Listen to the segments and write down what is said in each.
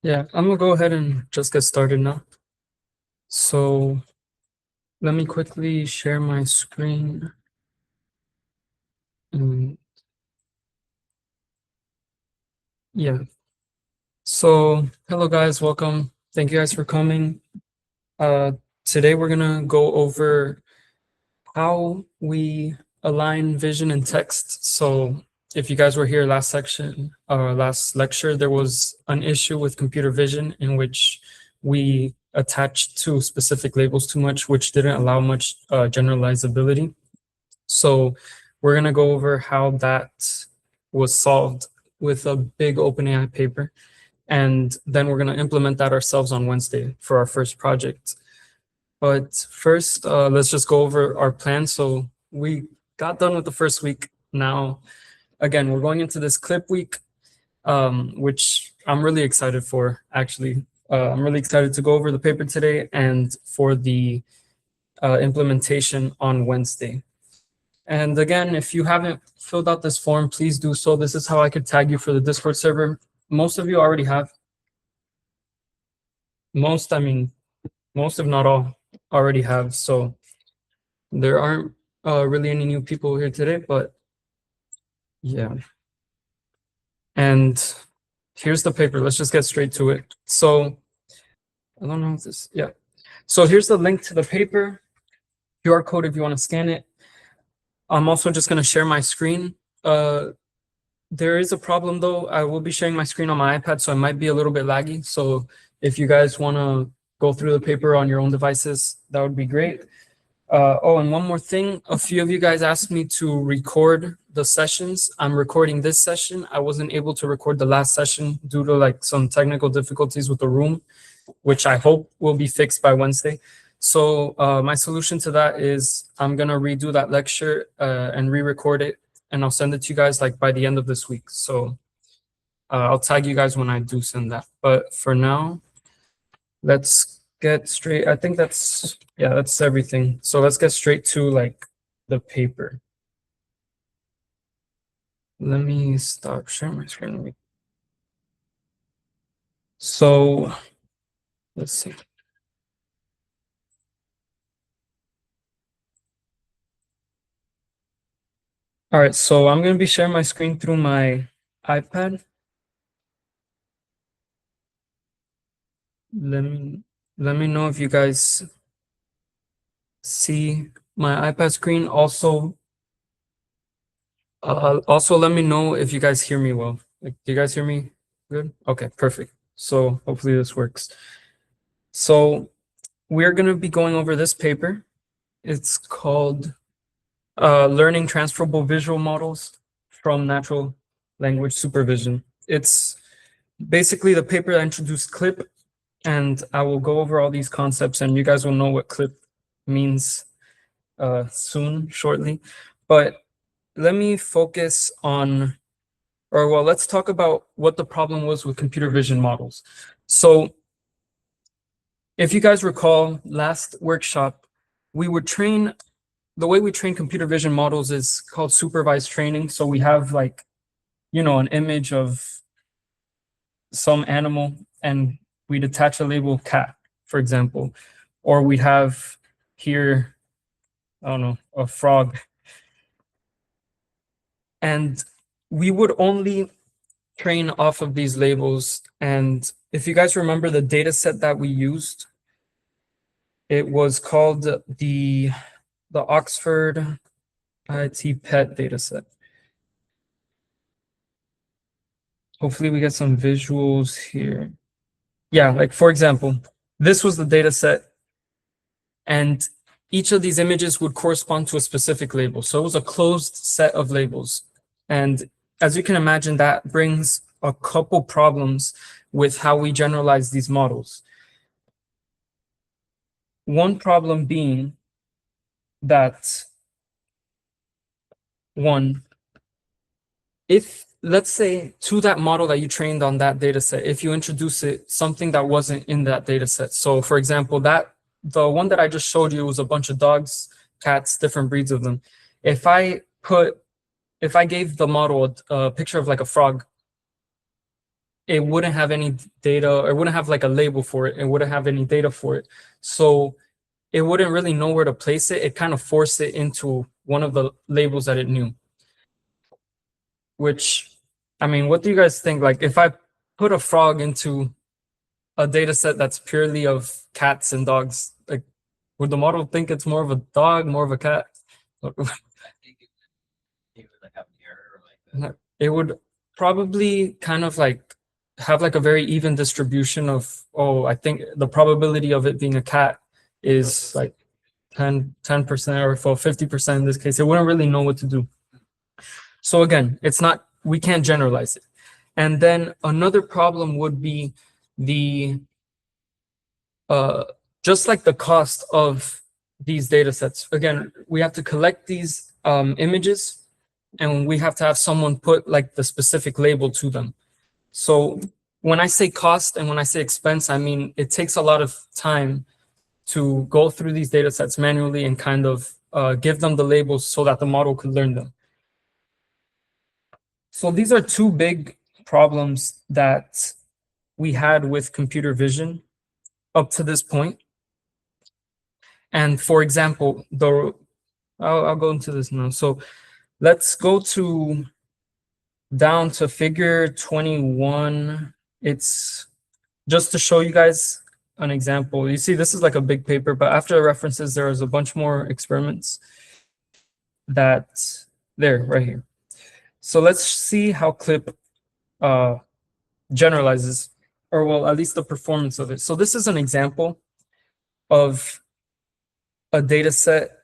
Yeah, I'm gonna go ahead and just get started now. So let me quickly share my screen. And yeah, so hello guys, welcome. Thank you guys for coming. Uh, Today we're gonna go over how we align vision and text. So if you guys were here last last lecture, there was an issue with computer vision in which we attached to specific labels too much, which didn't allow much generalizability. So we're going to go over how that was solved with a big OpenAI paper. And then we're going to implement that ourselves on Wednesday for our first project. But first, let's just go over our plan. So we got done with the first week. Now, again, we're going into this clip week, which I'm really excited for, actually. I'm really excited to go over the paper today and for the implementation on Wednesday. And again, if you haven't filled out this form, please do so. This is how I could tag you for the Discord server. Most of you already have. Most, if not all, already have. So there aren't really any new people here today, but yeah. And here's the paper. Let's just get straight to it. So I don't know if this, yeah. So here's the link to the paper, QR code if you want to scan it. I'm also just going to share my screen. There is a problem though. I will be sharing my screen on my iPad, so it might be a little bit laggy. So if you guys want to go through the paper on your own devices, that would be great. Oh, and one more thing. A few of you guys asked me to record the sessions. I'm recording this session. I wasn't able to record the last session due to like some technical difficulties with the room, which I hope will be fixed by Wednesday. So my solution to that is I'm going to redo that lecture and re-record it, and I'll send it to you guys like by the end of this week. So I'll tag you guys when I do send that. But for now, let's get straight. I think that's everything. So let's get straight to like the paper. Let me stop sharing my screen. So let's see. All right, so I'm going to be sharing my screen through my iPad. Let me know if you guys see my iPad screen. Also let me know if you guys hear me well. Like, do you guys hear me good? Okay, perfect. So hopefully this works. So we're going to be going over this paper. It's called Learning Transferable Visual Models from Natural Language Supervision. It's basically the paper that introduced CLIP, and I will go over all these concepts, and you guys will know what CLIP means shortly. But let me focus on, let's talk about what the problem was with computer vision models. So if you guys recall last workshop, the way we train computer vision models is called supervised training. So we have like, an image of some animal and we'd attach a label cat, for example, or we'd have here, I don't know, a frog. And we would only train off of these labels. And if you guys remember the data set that we used, it was called the Oxford IT PET data set. Hopefully we get some visuals here. Yeah, like for example, this was the data set, and each of these images would correspond to a specific label. So it was a closed set of labels. And as you can imagine, that brings a couple problems with how we generalize these models. One problem being that, if let's say to that model that you trained on that data set, if you introduce it something that wasn't in that data set. So for example, the one that I just showed you was a bunch of dogs, cats, different breeds of them. If I gave the model a picture of like a frog, it wouldn't have any data, or it wouldn't have like a label for it. It wouldn't have any data for it. So it wouldn't really know where to place it. It kind of forced it into one of the labels that it knew. Which, I mean, what do you guys think? Like, if I put a frog into a data set that's purely of cats and dogs, like, would the model think it's more of a dog, more of a cat? It would probably kind of like have like a very even distribution of, oh, I think the probability of it being a cat is like 10% or for 50% in this case. It wouldn't really know what to do. So again, it's not, we can't generalize it. And then another problem would be the just like the cost of these data sets. Again, we have to collect these images, and we have to have someone put like the specific label to them. So when I say cost and when I say expense, I mean it takes a lot of time to go through these data sets manually and kind of give them the labels so that the model could learn them. So these are two big problems that we had with computer vision up to this point. And for example, I'll go into this now. So let's go down to figure 21. It's just to show you guys an example. You see, this is like a big paper, but after the references, there's a bunch more experiments that there, right here. So let's see how CLIP generalizes, or well, at least the performance of it. So this is an example of a data set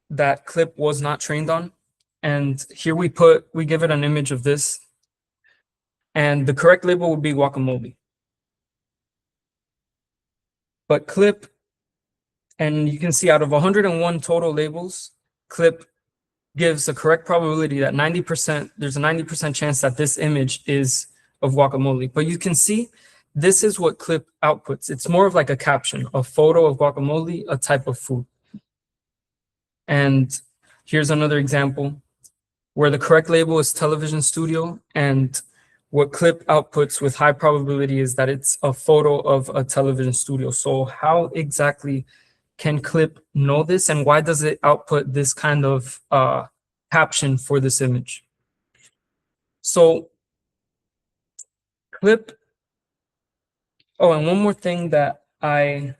that CLIP was not trained on. And here we give it an image of this. And the correct label would be guacamole. But CLIP, and you can see out of 101 total labels, CLIP gives a correct probability that 90%, there's a 90% chance that this image is of guacamole. But you can see this is what CLIP outputs. It's more of like a caption, a photo of guacamole, a type of food. And here's another example where the correct label is television studio, and what CLIP outputs with high probability is that it's a photo of a television studio. So how exactly can CLIP know this, and why does it output this kind of caption for this image? So CLIP, oh, and one more thing that I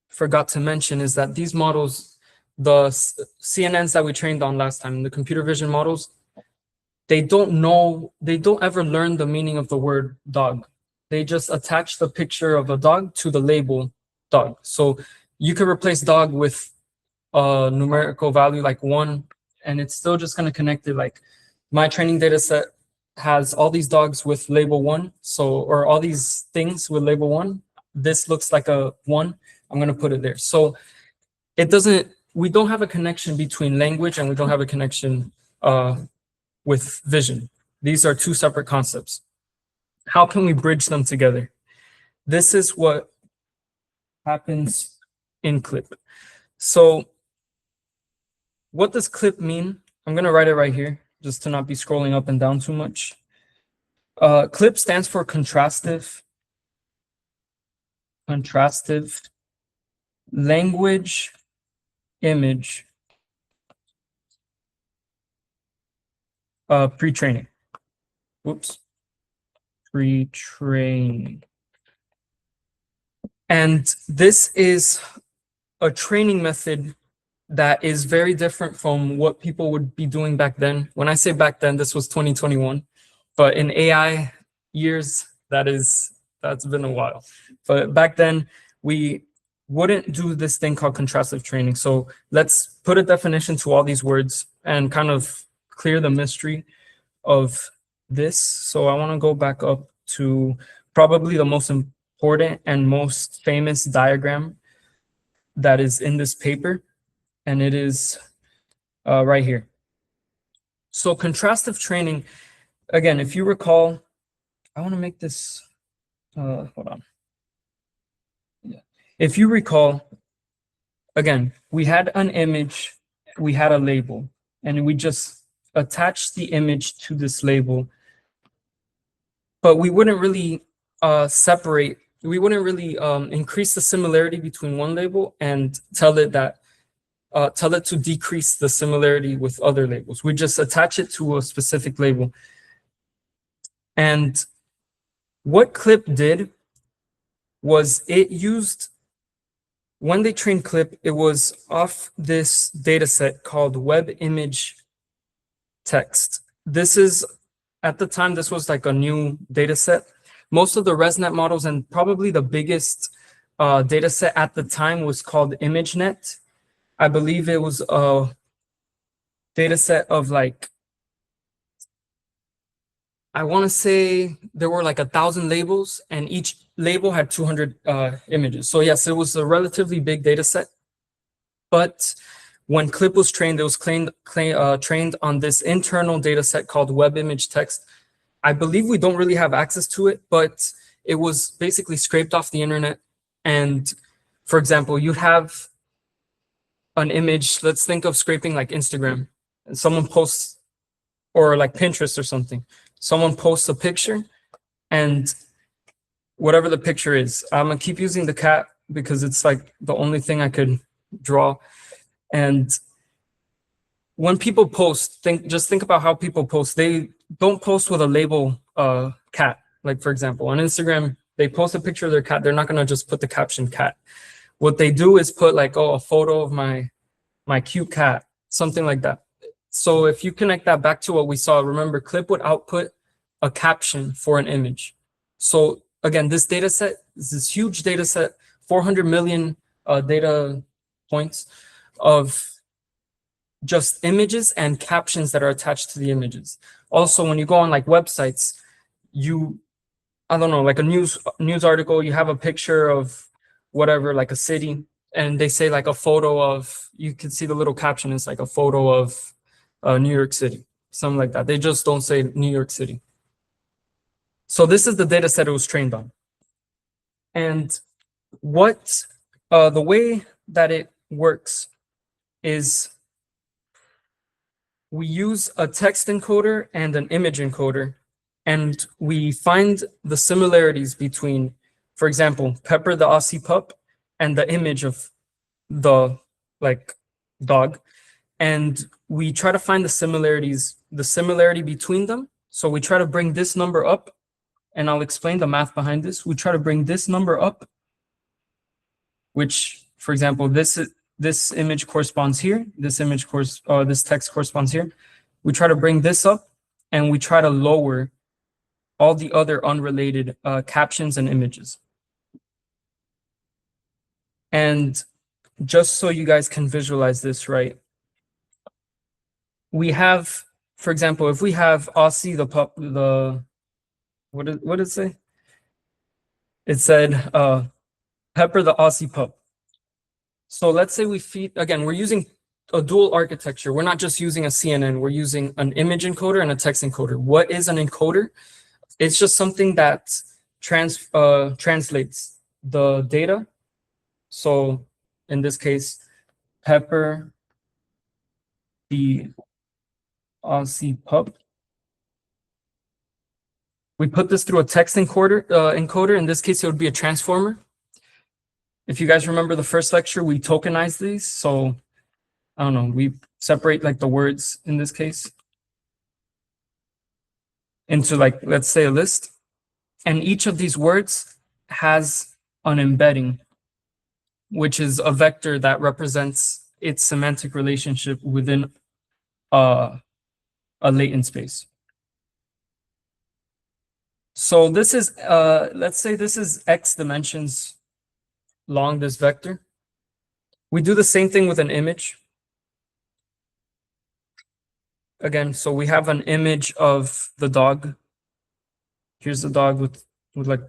forgot to mention is that these models, the CNNs that we trained on last time, the computer vision models, they don't ever learn the meaning of the word dog. They just attach the picture of a dog to the label dog. So you could replace dog with a numerical value like 1, and it's still just going to connect it. Like my training data set has all these dogs with label 1, or all these things with label 1. This looks like a 1. I'm going to put it there. So we don't have a connection between language, and we don't have a connection with vision. These are two separate concepts. How can we bridge them together? This is what happens in CLIP. So what does CLIP mean? I'm going to write it right here just to not be scrolling up and down too much. CLIP stands for contrastive language-image pretraining. Pretraining. And this is a training method that is very different from what people would be doing back then. When I say back then, this was 2021, but in AI years, that's been a while. But back then, we wouldn't do this thing called contrastive training. So let's put a definition to all these words and kind of clear the mystery of this. So I want to go back up to probably the most important and most famous diagram that is in this paper, and it is right here. So contrastive training, again, if you recall, I want to make this, hold on. Yeah. If you recall, again, we had an image, we had a label, and we just attached the image to this label, but we wouldn't really separate. We wouldn't really increase the similarity between one label and tell it to decrease the similarity with other labels. We just attach it to a specific label. And what Clip did was it used, when they trained Clip, it was off this data set called web image text. This is, at the time, this was like a new data set. Most of the ResNet models, and probably the biggest data set at the time, was called ImageNet. I believe it was a data set of like, I want to say there were like 1,000 labels, and each label had 200 images. So yes, it was a relatively big data set. But when Clip was trained, it was trained on this internal data set called web image text. I believe we don't really have access to it, but it was basically scraped off the internet. And for example, you have an image, let's think of scraping like Instagram, and someone posts, or like Pinterest or something. Someone posts a picture, and whatever the picture is, I'm gonna keep using the cat because it's like the only thing I could draw. And when people post, just think about how people post. They don't post with a label cat. Like for example, on Instagram, they post a picture of their cat. They're not gonna just put the caption cat. What they do is put like, oh, a photo of my cute cat, something like that. So if you connect that back to what we saw, remember, Clip would output a caption for an image. So again, this data set is this huge data set, 400 million data points of just images and captions that are attached to the images. Also, when you go on like websites, I don't know, like a news article, you have a picture of whatever, like a city, and they say like a photo of, you can see the little caption is like a photo of New York City, something like that. They just don't say New York City. So this is the data set it was trained on. And what the way that it works is we use a text encoder and an image encoder, and we find the similarities between, for example, Pepper the Aussie pup and the image of the like dog. And we try to find the similarity between them. So we try to bring this number up, and I'll explain the math behind this. We try to bring this number up, which, for example, this image corresponds here. This text corresponds here. We try to bring this up, and we try to lower all the other unrelated captions and images. And just so you guys can visualize this, right? We have, for example, if we have Aussie the pup, what did it say? It said Pepper the Aussie pup. So let's say we feed, again, we're using a dual architecture. We're not just using a CNN, we're using an image encoder and a text encoder. What is an encoder? It's just something that translates the data. So in this case, Pepper the Aussie pup. We put this through a text encoder. In this case, it would be a transformer. If you guys remember the first lecture, we tokenize these. So I don't know, we separate like the words in this case into like, let's say, a list. And each of these words has an embedding, which is a vector that represents its semantic relationship within a latent space. So this is, let's say this is X dimensions long, this vector. We do the same thing with an image. Again, so we have an image of the dog. Here's the dog with like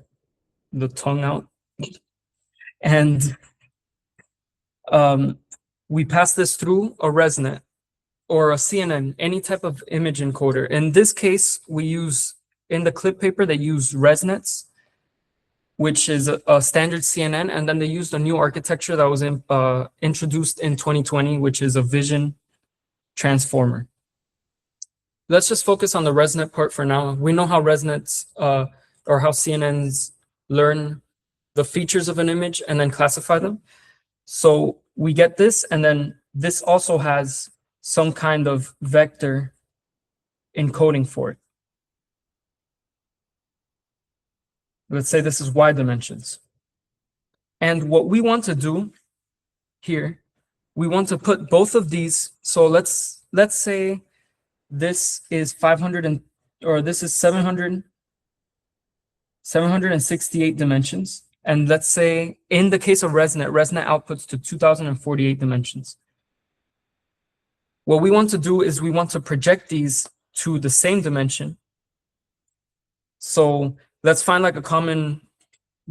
the tongue out. And we pass this through a ResNet or a CNN, any type of image encoder. In this case, we use, in the Clip paper, they use ResNets, which is a standard CNN, and then they used a new architecture that was introduced in 2020, which is a vision transformer. Let's just focus on the ResNet part for now. We know how ResNets or how CNNs learn the features of an image and then classify them. So we get this, and then this also has some kind of vector encoding for it. Let's say this is y dimensions. And what we want to do here, we want to put both of these. So let's say this is 500 or this is 768 dimensions. And let's say in the case of ResNet outputs to 2048 dimensions. What we want to do is we want to project these to the same dimension. So let's find like a common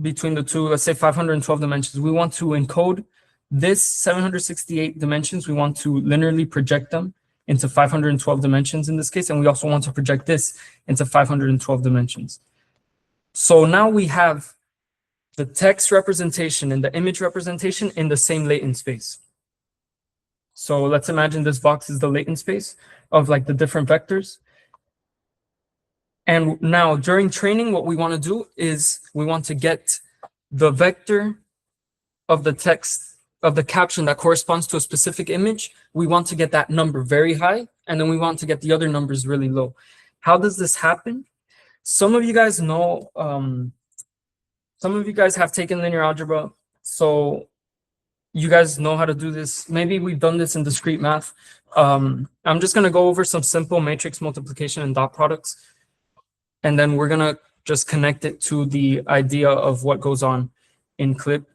between the two. Let's say 512 dimensions. We want to encode this 768 dimensions. We want to linearly project them into 512 dimensions in this case. And we also want to project this into 512 dimensions. So now we have the text representation and the image representation in the same latent space. So let's imagine this box is the latent space of like the different vectors. And now during training, what we want to do is we want to get the vector of the text of the caption that corresponds to a specific image. We want to get that number very high, and then we want to get the other numbers really low. How does this happen? Some of you guys know, some of you guys have taken linear algebra, so you guys know how to do this. Maybe we've done this in discrete math. I'm just going to go over some simple matrix multiplication and dot products, and then we're going to just connect it to the idea of what goes on in CLIP.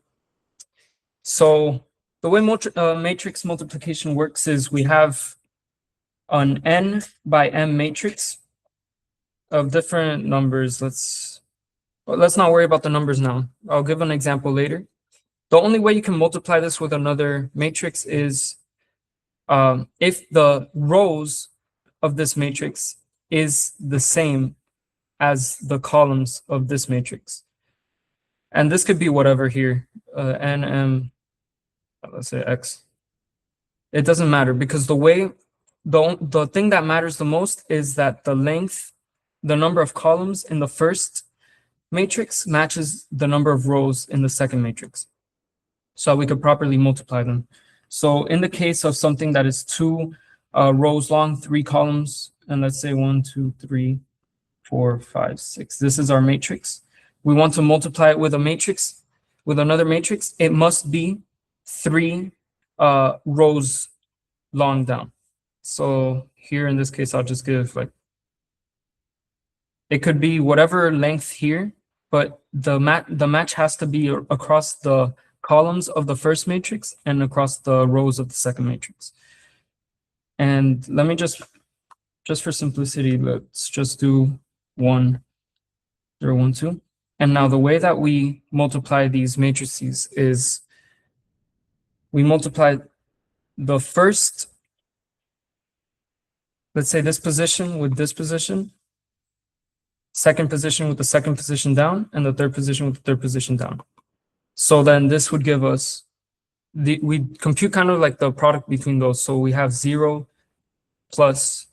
So the way matrix multiplication works is we have an n by m matrix of different numbers. Let's not worry about the numbers now. I'll give an example later. The only way you can multiply this with another matrix is if the rows of this matrix is the same as the columns of this matrix. And this could be whatever here, n, m, let's say x. It doesn't matter, because the thing that matters the most is that the length, the number of columns in the first matrix matches the number of rows in the second matrix. So we could properly multiply them. So in the case of something that is 2 rows long, 3 columns, and let's say 1, 2, 3, 4, 5, 6. This is our matrix. We want to multiply it with a matrix, with another matrix. It must be 3 rows long down. So here in this case, I'll just give like, it could be whatever length here, but the match has to be across the columns of the first matrix and across the rows of the second matrix. And let me just for simplicity, let's just do 1, 0, 1, 2. And now the way that we multiply these matrices is we multiply the first, let's say this position with this position, second position with the second position down, and the third position with the third position down. So then this would give us, we compute kind of like the product between those. So we have 0 plus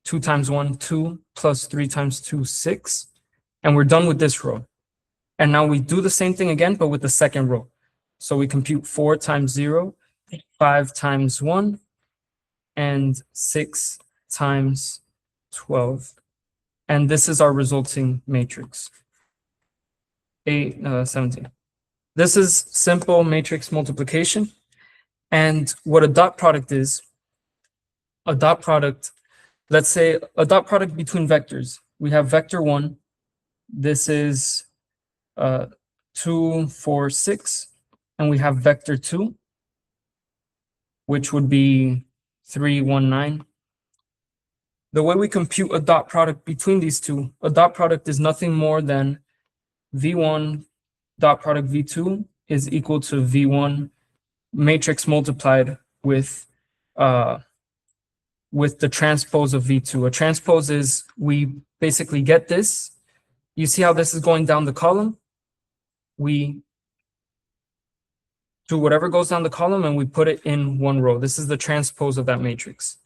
2 times 1, 2, plus 3 times 2, 6. And we're done with this row. And now we do the same thing again, but with the second row. So we compute 4 times 0, 5 times 1, and 6 times 12. And this is our resulting matrix. 17. This is simple matrix multiplication. And what a dot product is, a dot product, let's say a dot product between vectors. We have vector 1. This is 2, 4, 6. And we have vector 2, which would be 3, 1, 9. The way we compute a dot product between these two, a dot product is nothing more than V1 dot product V2 is equal to V1 matrix multiplied with the transpose of V2. A transpose is we basically get this. You see how this is going down the column? We do whatever goes down the column and we put it in one row. This is the transpose of that matrix.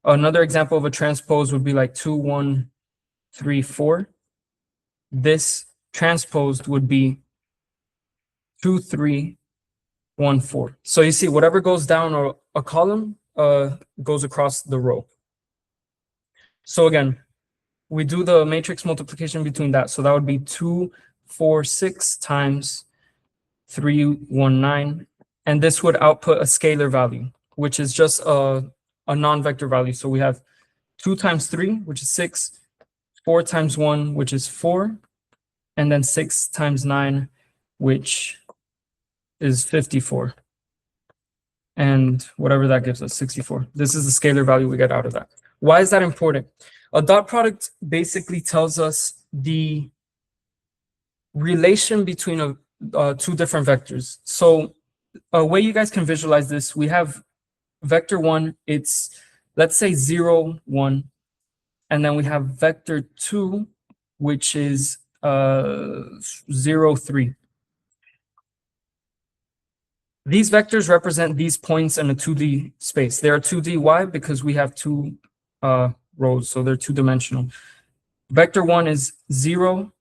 Another example of a transpose would be like 2, 1, 3, 4. This transposed would be 2, 3, 1, 4. So you see, whatever goes down a column goes across the row. So again, we do the matrix multiplication between that. So that would be 2, 4, 6 times 3, 1, 9. And this would output a scalar value, which is just a non-vector value. So we have 2 times 3, which is 6, 4 times 1, which is 4, and then 6 times 9, which is 54. And whatever that gives us, 64. This is the scalar value we get out of that. Why is that important? A dot product basically tells us the relation between two different vectors. So a way you guys can visualize this, we have vector 1, it's, let's say 0, 1. And then we have vector 2, which is 0, 3. These vectors represent these points in a 2D space. They are 2D. Why? Because we have two rows, so they're two-dimensional. Vector 1 is 0,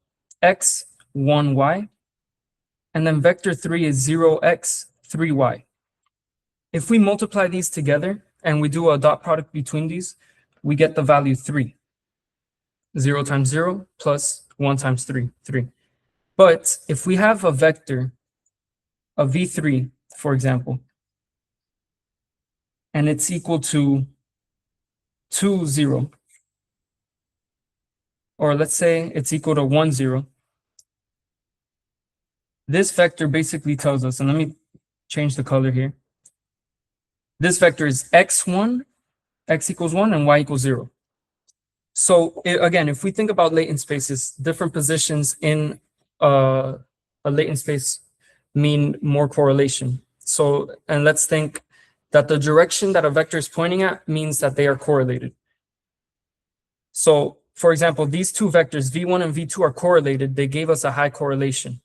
x, 1, y. And then vector 3 is 0, x, 3, y. If we multiply these together and we do a dot product between these, we get the value 3. 0 times 0 plus 1 times 3, 3. But if we have a vector, a v3, for example, and it's equal to 2, 0, or let's say it's equal to 1, 0, this vector basically tells us, and let me change the color here. This vector is x1, x equals 1, and y equals 0. So again, if we think about latent spaces, different positions in a latent space mean more correlation. So, and let's think that the direction that a vector is pointing at means that they are correlated. So, for example, these two vectors, v1 and v2, are correlated. They gave us a high correlation.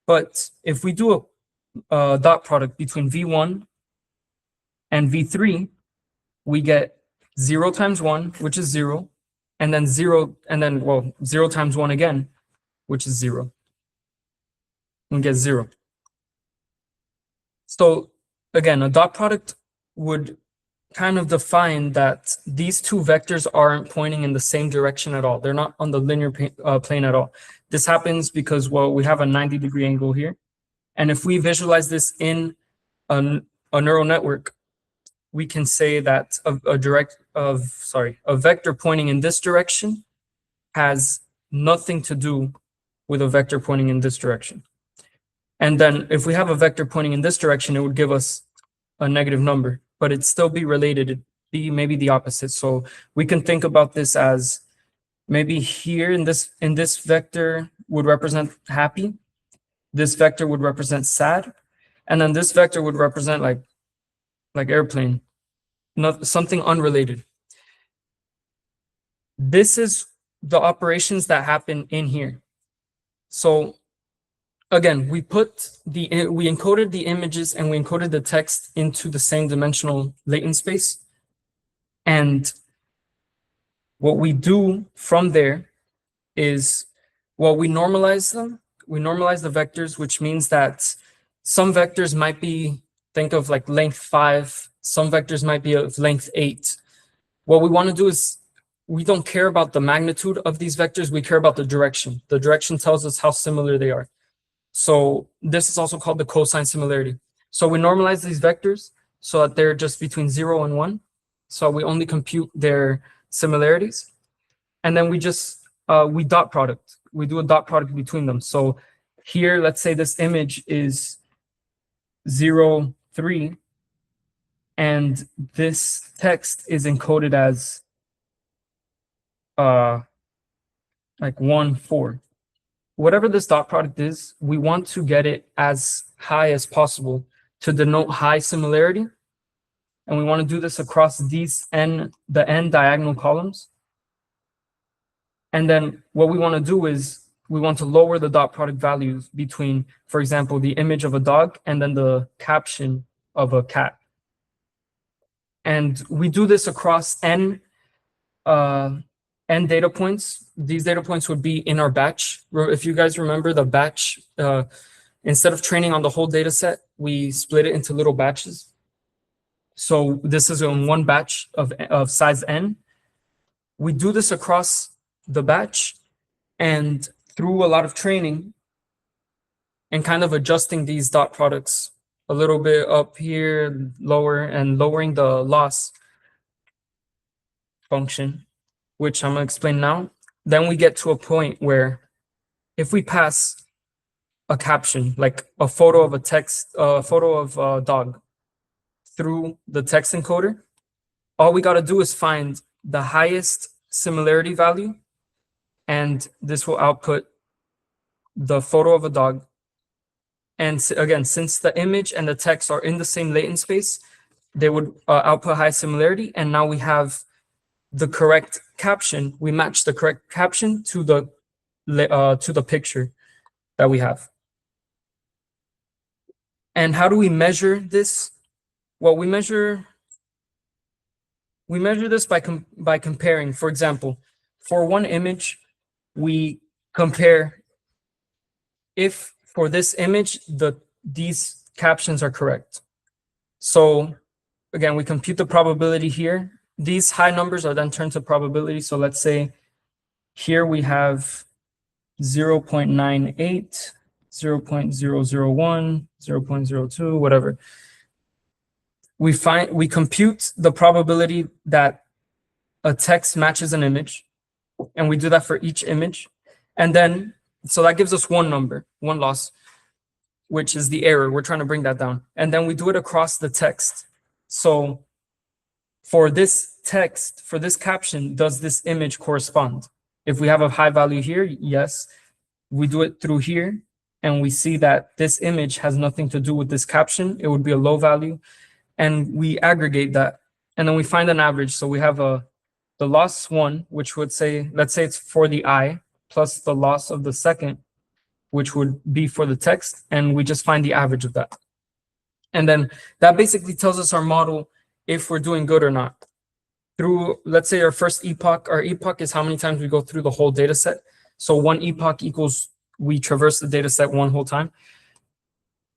But if we do a dot product between v1 and v3, we get 0 times 1, which is 0, and then 0, and then, well, 0 times 1 again, which is 0. We get 0. So again, a dot product would kind of define that these two vectors aren't pointing in the same direction at all. They're not on the linear plane at all. This happens because, well, we have a 90-degree angle here. And if we visualize this in a neural network, we can say that a vector pointing in this direction has nothing to do with a vector pointing in this direction. And then if we have a vector pointing in this direction, it would give us a negative number, but it'd still be related. It'd be maybe the opposite. So we can think about this as maybe here in this vector would represent happy. This vector would represent sad. And then this vector would represent like airplane, not something unrelated. This is the operations that happen in here. So again, we encoded the images and we encoded the text into the same dimensional latent space. And what we do from there is, well, we normalize them. We normalize the vectors, which means that some vectors might be, think of like length 5. Some vectors might be of length 8. What we want to do is, we don't care about the magnitude of these vectors. We care about the direction. The direction tells us how similar they are. So this is also called the cosine similarity. So we normalize these vectors so that they're just between 0 and 1. So we only compute their similarities. And then we just, we dot product. We do a dot product between them. So here, let's say this image is 0, 3. And this text is encoded as like 1, 4. Whatever this dot product is, we want to get it as high as possible to denote high similarity. And we want to do this across the n diagonal columns. And then what we want to do is we want to lower the dot product values between, for example, the image of a dog and then the caption of a cat. And we do this across n n data points. These data points would be in our batch. If you guys remember the batch, instead of training on the whole data set, we split it into little batches. So this is in one batch of size n. We do this across the batch, and through a lot of training and kind of adjusting these dot products a little bit up here, lower, and lowering the loss function, which I'm going to explain now, then we get to a point where if we pass a caption, like a photo of a photo of a dog through the text encoder, all we got to do is find the highest similarity value, and this will output the photo of a dog. And again, since the image and the text are in the same latent space, they would output high similarity. And now we have the correct caption. We match the correct caption to the picture that we have. And how do we measure this? Well, we measure this by comparing. For example, for one image, we compare if for this image these captions are correct. So again, we compute the probability here. These high numbers are then turned to probability. So let's say here we have 0.98, 0.001, 0.02, whatever. We compute the probability that a text matches an image, and we do that for each image. And then, so that gives us one number, one loss, which is the error. We're trying to bring that down. And then we do it across the text. So for this text, for this caption, does this image correspond? If we have a high value here, yes. We do it through here, and we see that this image has nothing to do with this caption. It would be a low value. And we aggregate that, and then we find an average. So we have the loss one, which would say, let's say it's for the I, plus the loss of the second, which would be for the text, and we just find the average of that. And then that basically tells us our model if we're doing good or not. Through, let's say, our first epoch. Our epoch is how many times we go through the whole data set. So one epoch equals we traverse the data set one whole time.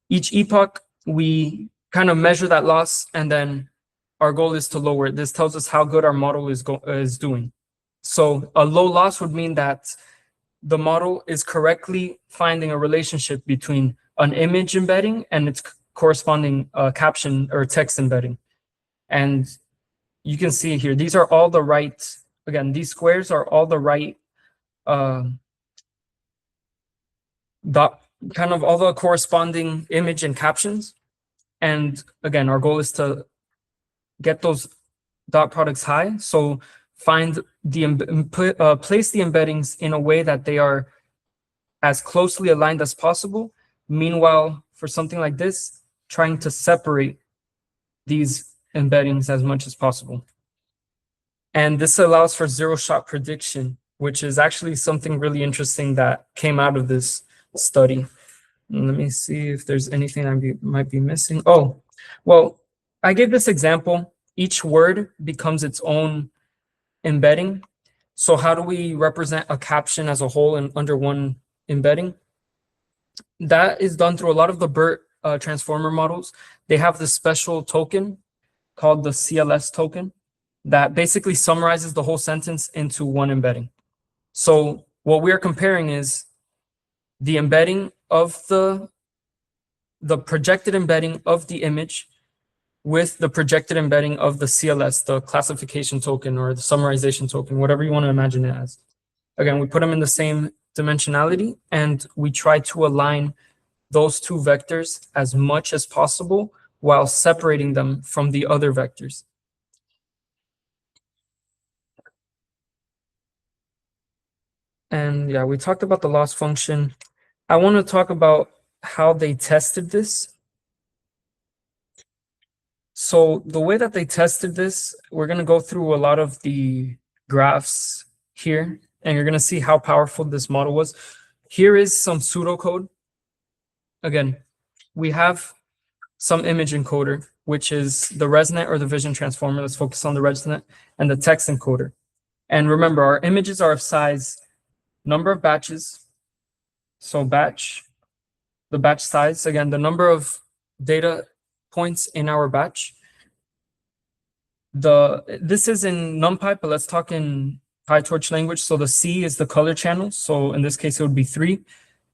Each epoch, we kind of measure that loss, and then our goal is to lower it. This tells us how good our model is doing. So a low loss would mean that the model is correctly finding a relationship between an image embedding and its corresponding caption or text embedding. And you can see here, these are all the right, again, these squares are all the right, kind of all the corresponding image and captions. And again, our goal is to get those dot products high. So find place the embeddings in a way that they are as closely aligned as possible. Meanwhile, for something like this, trying to separate these embeddings as much as possible. And this allows for zero-shot prediction, which is actually something really interesting that came out of this study. Let me see if there's anything I might be missing. Oh, well, I gave this example. Each word becomes its own embedding. So how do we represent a caption as a whole and under one embedding? That is done through a lot of the BERT transformer models. They have this special token called the CLS token that basically summarizes the whole sentence into one embedding. So what we are comparing is the embedding of the projected embedding of the image with the projected embedding of the CLS, the classification token or the summarization token, whatever you want to imagine it as. Again, we put them in the same dimensionality, and we try to align those two vectors as much as possible while separating them from the other vectors. And yeah, we talked about the loss function. I want to talk about how they tested this. So the way that they tested this, we're going to go through a lot of the graphs here, and you're going to see how powerful this model was. Here is some pseudocode. Again, we have some image encoder, which is the ResNet or the vision transformer. Let's focus on the ResNet, and the text encoder. And remember, our images are of size number of batches. So the batch size, again, the number of data points in our batch. This is in NumPy, but let's talk in PyTorch language. So the C is the color channel. So in this case, it would be 3.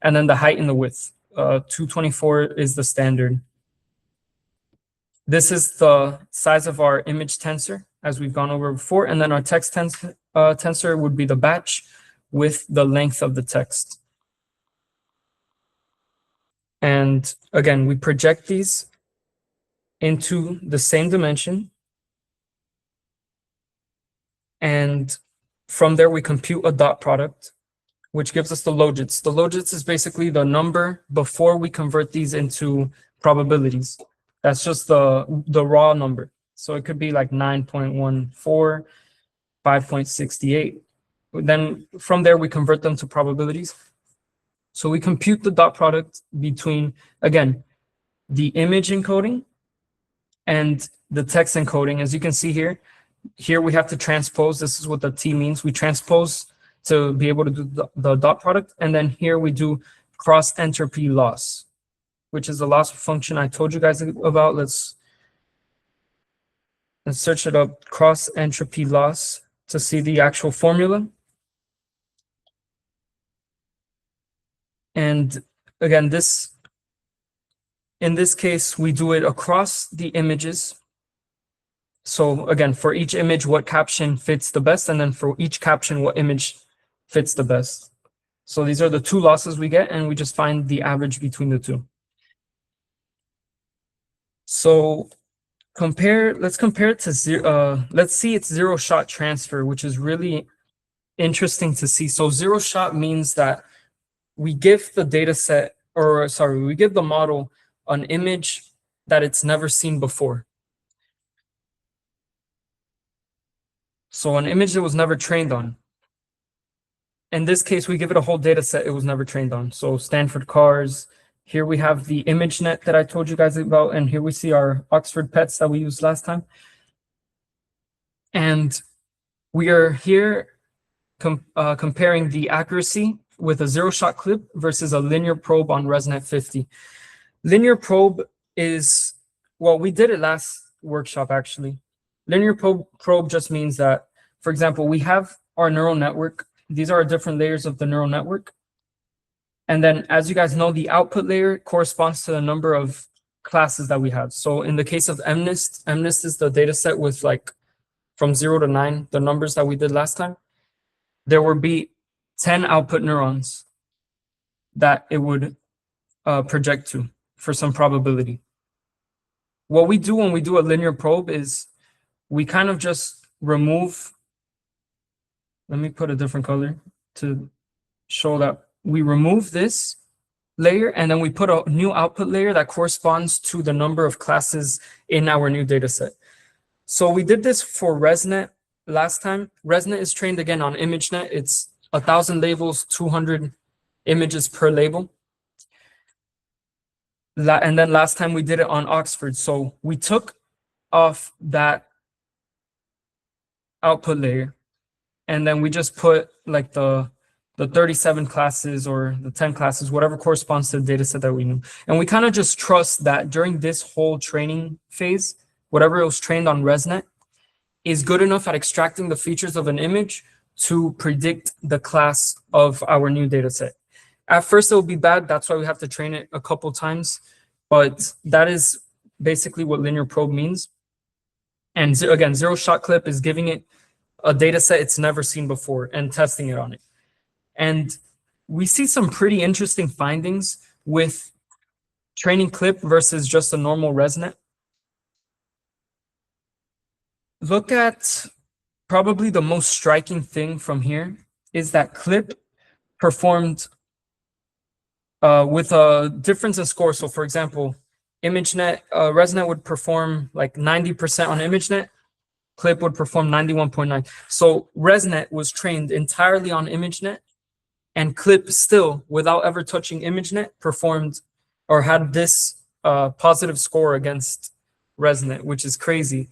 And then the height and the width. 224 is the standard. This is the size of our image tensor, as we've gone over before. And then our text tensor would be the batch with the length of the text. And again, we project these into the same dimension. And from there, we compute a dot product, which gives us the logits. The logits is basically the number before we convert these into probabilities. That's just the raw number. So it could be like 9.14, 5.68. Then from there, we convert them to probabilities. So we compute the dot product between, again, the image encoding and the text encoding. As you can see here, we have to transpose. This is what the T means. We transpose to be able to do the dot product. And then here we do cross entropy loss, which is the loss function I told you guys about. Let's search it up, cross entropy loss, to see the actual formula. And again, in this case, we do it across the images. So again, for each image, what caption fits the best, and then for each caption, what image fits the best. So these are the two losses we get, and we just find the average between the two. So let's compare it to zero. Let's see it's zero-shot transfer, which is really interesting to see. So zero-shot means that we give the data set, or sorry, we give the model an image that it's never seen before. So an image that was never trained on. In this case, we give it a whole data set it was never trained on. So Stanford cars. Here we have the ImageNet that I told you guys about, and here we see our Oxford pets that we used last time. And we are here comparing the accuracy with a zero-shot clip versus a linear probe on ResNet 50. Linear probe is, well, we did it last workshop, actually. Linear probe just means that, for example, we have our neural network. These are different layers of the neural network. And then, as you guys know, the output layer corresponds to the number of classes that we have. So in the case of MNIST, MNIST is the data set with like from 0 to 9, the numbers that we did last time. There would be 10 output neurons that it would project to for some probability. What we do when we do a linear probe is we kind of just remove, let me put a different color to show that we remove this layer, and then we put a new output layer that corresponds to the number of classes in our new data set. So we did this for ResNet last time. ResNet is trained again on ImageNet. It's 1,000 labels, 200 images per label. And then last time we did it on Oxford. So we took off that output layer, and then we just put like the 37 classes or the 10 classes, whatever corresponds to the data set that we knew. And we kind of just trust that during this whole training phase, whatever it was trained on ResNet is good enough at extracting the features of an image to predict the class of our new data set. At first, it will be bad. That's why we have to train it a couple times. But that is basically what linear probe means. And again, zero-shot clip is giving it a data set it's never seen before and testing it on it. And we see some pretty interesting findings with training clip versus just a normal ResNet. Look at probably the most striking thing from here is that clip performed with a difference in score. So for example, ImageNet, ResNet would perform like 90% on ImageNet, clip would perform 91.9. So ResNet was trained entirely on ImageNet, and clip still, without ever touching ImageNet, performed or had this positive score against ResNet, which is crazy.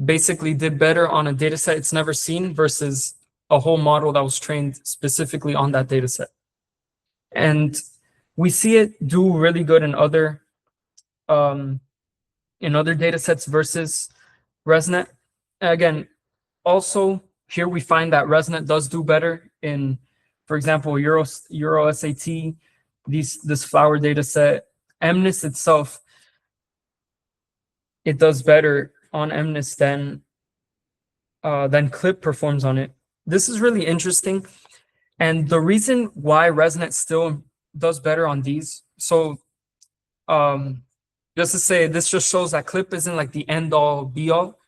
Basically did better on a data set it's never seen versus a whole model that was trained specifically on that data set. And we see it do really good in other data sets versus ResNet. Again, also here we find that ResNet does do better in, for example, Euro SAT, this flower data set. MNIST itself, it does better on MNIST than CLIP performs on it. This is really interesting. And the reason why ResNet still does better on these, so just to say, this just shows that CLIP isn't like the end all be all,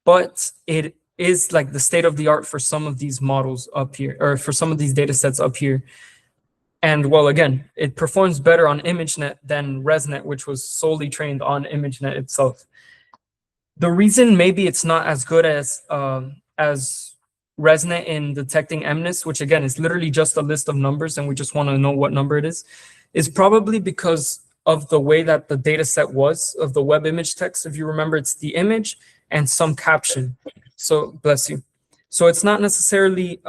but it is like the state of the art for some of these models up here, or for some of these data sets up here. And well, again, it performs better on ImageNet than ResNet, which was solely trained on ImageNet itself. The reason maybe it's not as good as ResNet in detecting MNIST, which again is literally just a list of numbers and we just want to know what number it is probably because of the way that the data set was of the web image text. If you remember, it's the image and some caption. So bless you. So it's not necessarily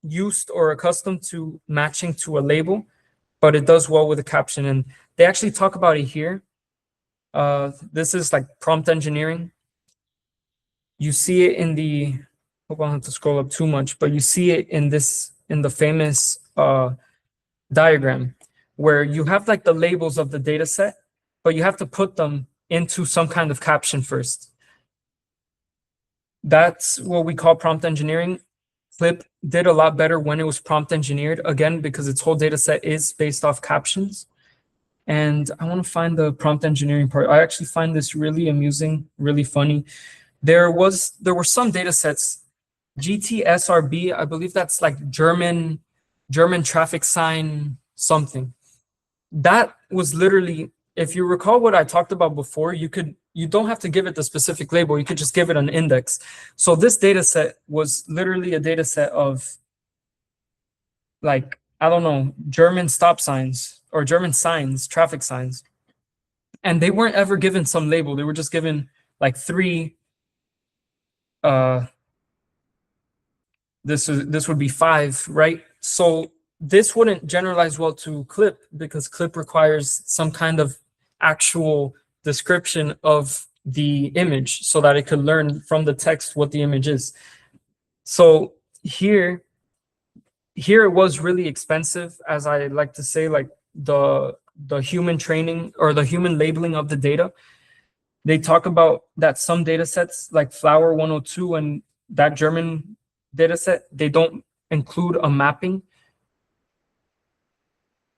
used or accustomed to matching to a label, but it does well with a caption. And they actually talk about it here. This is like prompt engineering. You see it in the, hope I don't have to scroll up too much, but you see it in the famous diagram where you have like the labels of the data set, but you have to put them into some kind of caption first. That's what we call prompt engineering. CLIP did a lot better when it was prompt engineered, again, because its whole data set is based off captions. And I want to find the prompt engineering part. I actually find this really amusing, really funny. There were some data sets, GTSRB, I believe that's like German traffic sign something. That was literally, if you recall what I talked about before, you don't have to give it the specific label, you could just give it an index. So this data set was literally a data set of like, I don't know, German stop signs or German signs, traffic signs. And they weren't ever given some label. They were just given like 3, this would be 5, right? So this wouldn't generalize well to CLIP because CLIP requires some kind of actual description of the image so that it could learn from the text what the image is. So here it was really expensive, as I like to say, like the human training or the human labeling of the data. They talk about that some data sets like Flower 102 and that German data set, they don't include a mapping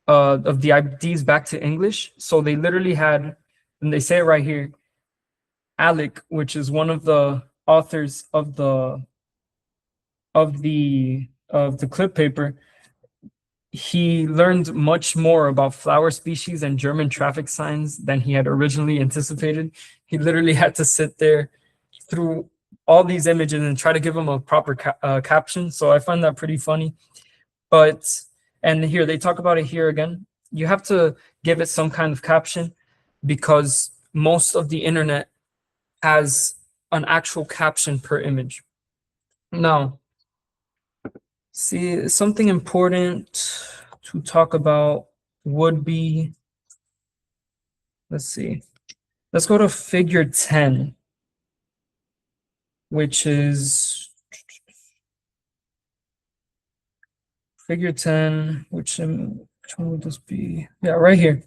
of the IDs back to English. So they literally had, and they say it right here, Alec, which is one of the authors of the CLIP paper, he learned much more about flower species and German traffic signs than he had originally anticipated. He literally had to sit there through all these images and try to give them a proper caption. So I find that pretty funny. But, and here they talk about it here again. You have to give it some kind of caption because most of the internet has an actual caption per image. Now, see, something important to talk about would be, let's see, let's go to figure 10, which is figure 10, which one would this be? Yeah, right here.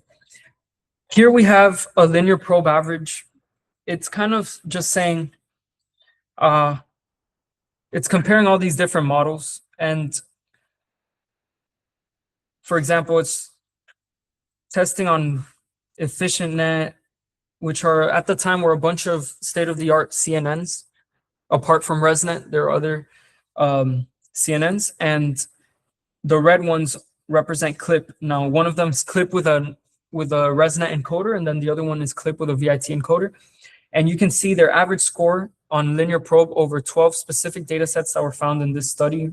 Here we have a linear probe average. It's kind of just saying, it's comparing all these different models. And for example, it's testing on EfficientNet, which are at the time were a bunch of state-of-the-art CNNs. Apart from ResNet, there are other CNNs, and the red ones represent CLIP. Now, one of them is CLIP with a ResNet encoder, and then the other one is CLIP with a VIT encoder. And you can see their average score on linear probe over 12 specific data sets that were found in this study.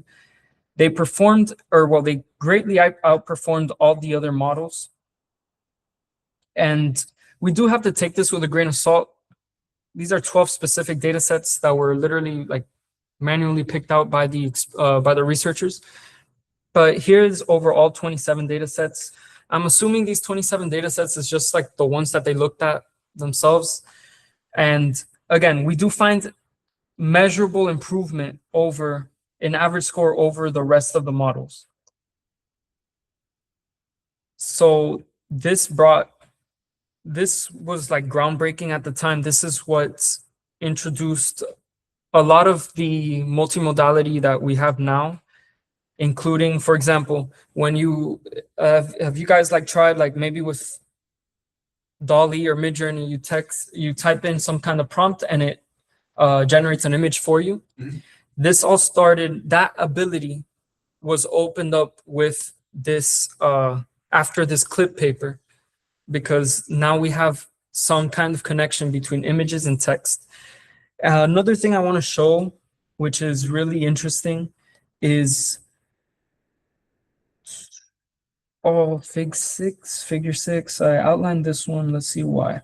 They performed, or well, they greatly outperformed all the other models. And we do have to take this with a grain of salt. These are 12 specific data sets that were literally like manually picked out by the researchers. But here's overall 27 data sets. I'm assuming these 27 data sets is just like the ones that they looked at themselves. And again, we do find measurable improvement over an average score over the rest of the models. So this was like groundbreaking at the time. This is what introduced a lot of the multimodality that we have now, including, for example, when you have you guys like tried like maybe with DALL-E or Midjourney, you type in some kind of prompt and it generates an image for you. Mm-hmm. This all started, that ability was opened up with this after this clip paper, because now we have some kind of connection between images and text. Another thing I want to show, which is really interesting, is figure six. I outlined this one. Let's see why.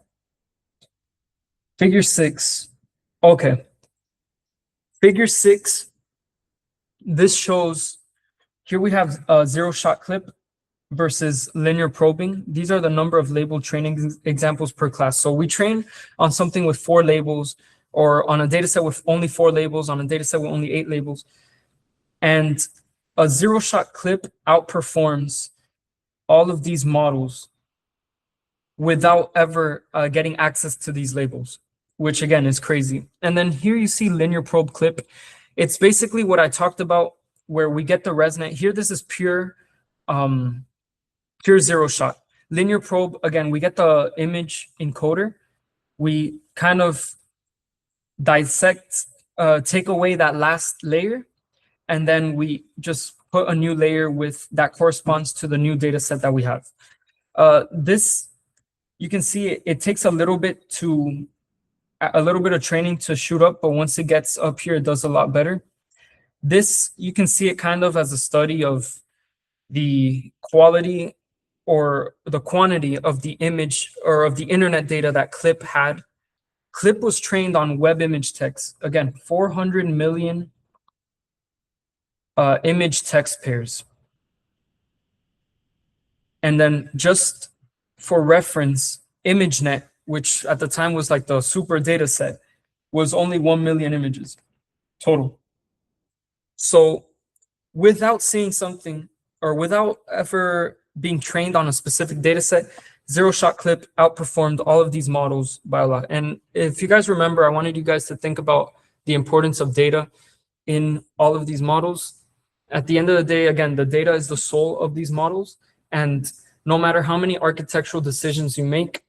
Figure six. Okay. Figure six. This shows, here we have a zero-shot clip versus linear probing. These are the number of label training examples per class. So we train on something with 4 labels, or on a data set with only 4 labels, on a data set with only 8 labels. And a zero-shot clip outperforms all of these models without ever getting access to these labels, which again is crazy. And then here you see linear probe clip. It's basically what I talked about, where we get the resonant. Here, this is pure zero shot. Linear probe, again, we get the image encoder. We kind of dissect, take away that last layer, and then we just put a new layer with that corresponds to the new data set that we have. This, you can see it takes a little bit of training to shoot up, but once it gets up here, it does a lot better. This, you can see it kind of as a study of the quality or the quantity of the image or of the internet data that Clip had. Clip was trained on web image text. Again, 400 million image text pairs. And then just for reference, ImageNet, which at the time was like the super data set, was only 1 million images total. So without seeing something, or without ever being trained on a specific data set, zero-shot clip outperformed all of these models by a lot. And if you guys remember, I wanted you guys to think about the importance of data in all of these models. At the end of the day, again, the data is the soul of these models. And no matter how many architectural decisions you make,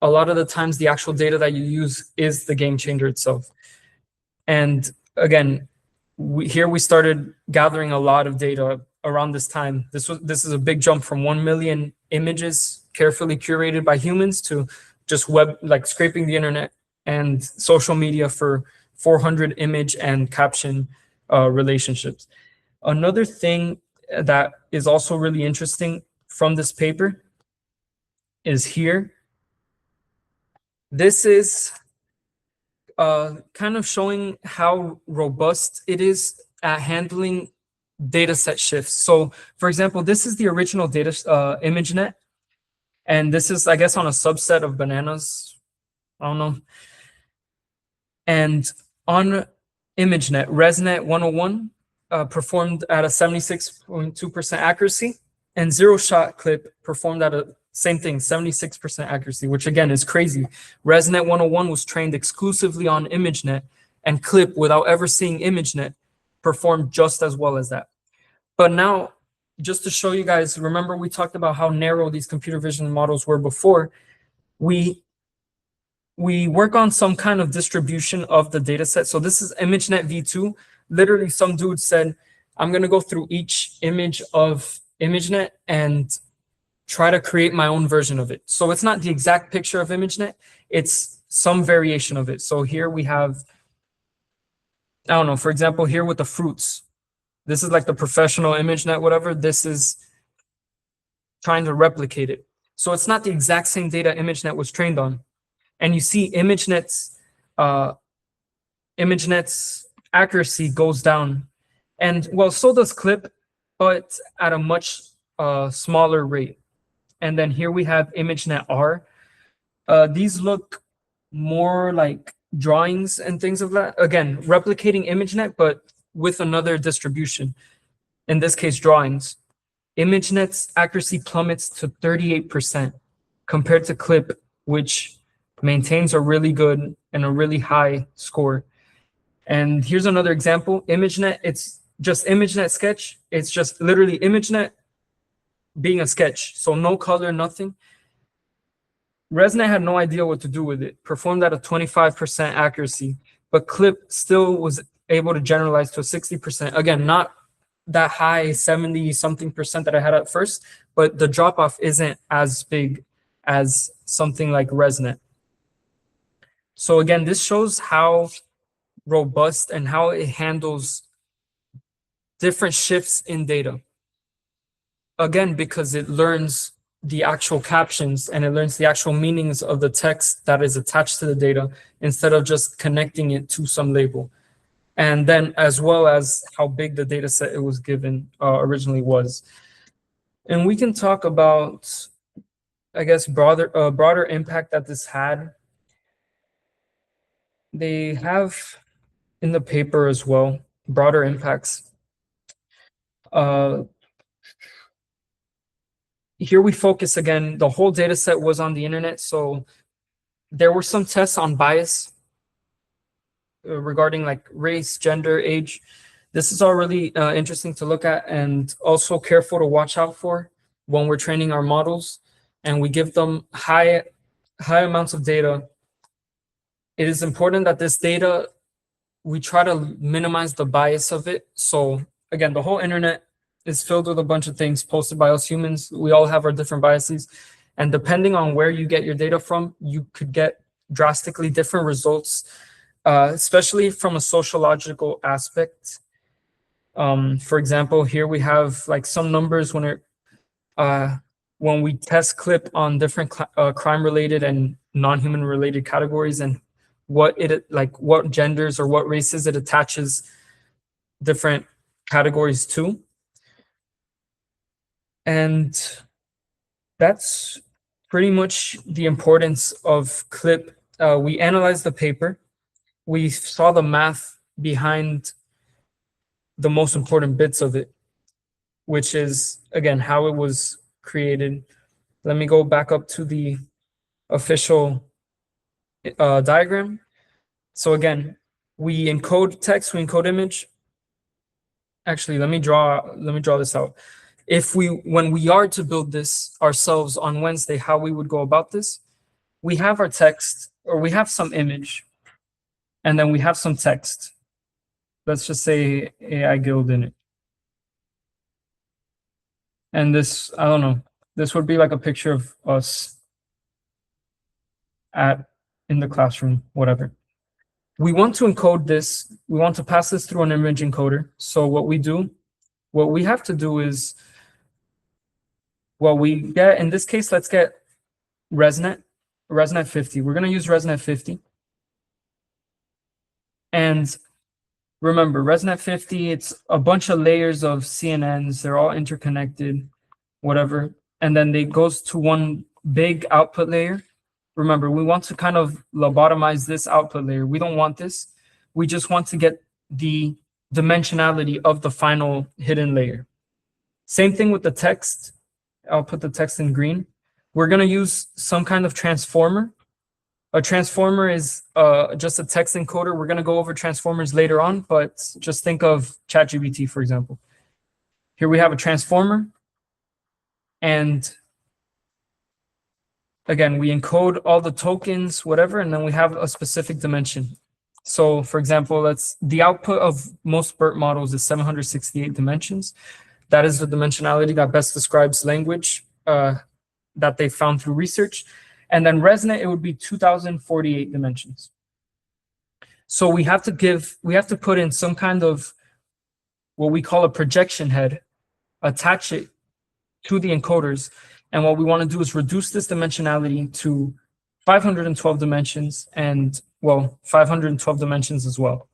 a lot of the times the actual data that you use is the game changer itself. And again, here we started gathering a lot of data around this time. This is a big jump from 1 million images carefully curated by humans to just web, like scraping the internet and social media for 400 image and caption relationships. Another thing that is also really interesting from this paper is here. This is kind of showing how robust it is at handling data set shifts. So for example, this is the original data ImageNet, and this is, I guess, on a subset of bananas. I don't know. And on ImageNet, ResNet 101 performed at a 76.2% accuracy, and zero-shot clip performed at a same thing, 76% accuracy, which again is crazy. ResNet 101 was trained exclusively on ImageNet, and Clip, without ever seeing ImageNet, performed just as well as that. But now, just to show you guys, remember we talked about how narrow these computer vision models were before. We work on some kind of distribution of the data set. So this is ImageNet v2. Literally, some dude said, I'm going to go through each image of ImageNet and try to create my own version of it. So it's not the exact picture of ImageNet, it's some variation of it. So here we have, I don't know, for example, here with the fruits, this is like the professional ImageNet, whatever. This is trying to replicate it. So it's not the exact same data ImageNet was trained on. And you see ImageNet's accuracy goes down. And well, so does clip, but at a much smaller rate. And then here we have ImageNet R. These look more like drawings and things of that. Again, replicating ImageNet, but with another distribution. In this case, drawings. ImageNet's accuracy plummets to 38% compared to clip, which maintains a really good and a really high score. And here's another example. ImageNet, it's just ImageNet sketch. It's just literally ImageNet being a sketch. So no color, nothing. ResNet had no idea what to do with it. Performed at a 25% accuracy, but clip still was able to generalize to a 60%. Again, not that high 70 something percent that I had at first, but the drop off isn't as big as something like ResNet. So again, this shows how robust and how it handles different shifts in data. Again, because it learns the actual captions and it learns the actual meanings of the text that is attached to the data instead of just connecting it to some label. And then as well as how big the data set it was given originally was. And we can talk about, I guess, broader impact that this had. They have in the paper as well, broader impacts. Here we focus again, the whole data set was on the internet. So there were some tests on bias regarding like race, gender, age. This is all really interesting to look at and also careful to watch out for when we're training our models and we give them high amounts of data. It is important that this data, we try to minimize the bias of it. So again, the whole internet is filled with a bunch of things posted by us humans. We all have our different biases. And depending on where you get your data from, you could get drastically different results, especially from a sociological aspect. For example, here we have like some numbers when we test clip on different crime-related and non-human related categories and what genders or what races it attaches different categories to. And that's pretty much the importance of clip. We analyzed the paper. We saw the math behind the most important bits of it, which is, again, how it was created. Let me go back up to the official diagram. So again, we encode text, we encode image. Actually, let me draw this out. When we are to build this ourselves on Wednesday, how we would go about this, we have our text, or we have some image, and then we have some text. Let's just say AI Guild in it. And this, I don't know, this would be like a picture of us in the classroom, whatever. We want to encode this. We want to pass this through an image encoder. So what we have to do is, well, we get, in this case, let's get ResNet 50. We're going to use ResNet 50. And remember, ResNet 50, it's a bunch of layers of CNNs. They're all interconnected, whatever. And then it goes to one big output layer. Remember, we want to kind of lobotomize this output layer. We don't want this. We just want to get the dimensionality of the final hidden layer. Same thing with the text. I'll put the text in green. We're going to use some kind of transformer. A transformer is just a text encoder. We're going to go over transformers later on, but just think of ChatGPT, for example. Here we have a transformer. And again, we encode all the tokens, whatever, and then we have a specific dimension. So for example, the output of most BERT models is 768 dimensions. That is the dimensionality that best describes language that they found through research. And then ResNet, it would be 2048 dimensions. So we have to put in some kind of what we call a projection head, attach it to the encoders. And what we want to do is reduce this dimensionality to 512 dimensions and, well, 512 dimensions as well.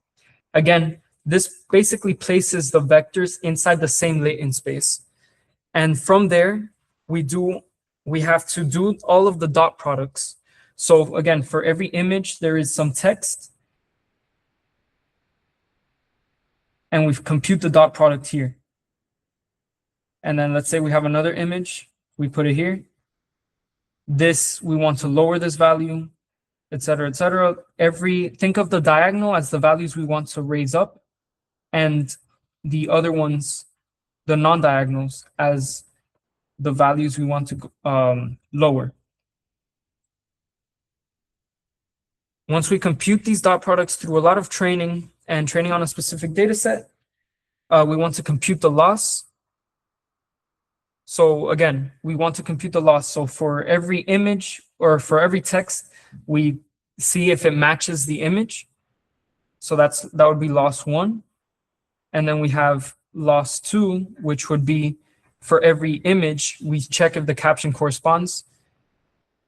Again, this basically places the vectors inside the same latent space. And from there, we have to do all of the dot products. So again, for every image, there is some text. And we compute the dot product here. And then let's say we have another image, we put it here. This, we want to lower this value, et cetera, et cetera. Think of the diagonal as the values we want to raise up, and the other ones, the non-diagonals, as the values we want to lower. Once we compute these dot products through a lot of training and training on a specific data set, we want to compute the loss. So again, we want to compute the loss. So for every image or for every text, we see if it matches the image. So that would be loss 1. And then we have loss 2, which would be for every image, we check if the caption corresponds.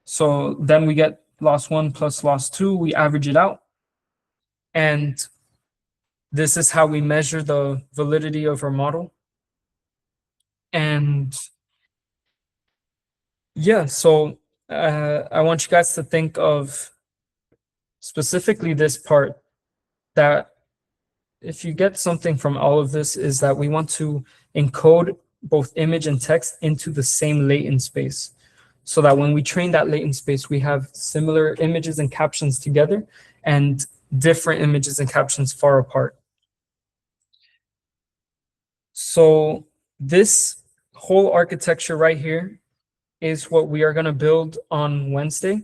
So then we get loss 1 plus loss 2, we average it out. And this is how we measure the validity of our model. And yeah, so I want you guys to think of specifically this part, that if you get something from all of this, is that we want to encode both image and text into the same latent space, so that when we train that latent space, we have similar images and captions together and different images and captions far apart. So this whole architecture right here is what we are going to build on Wednesday.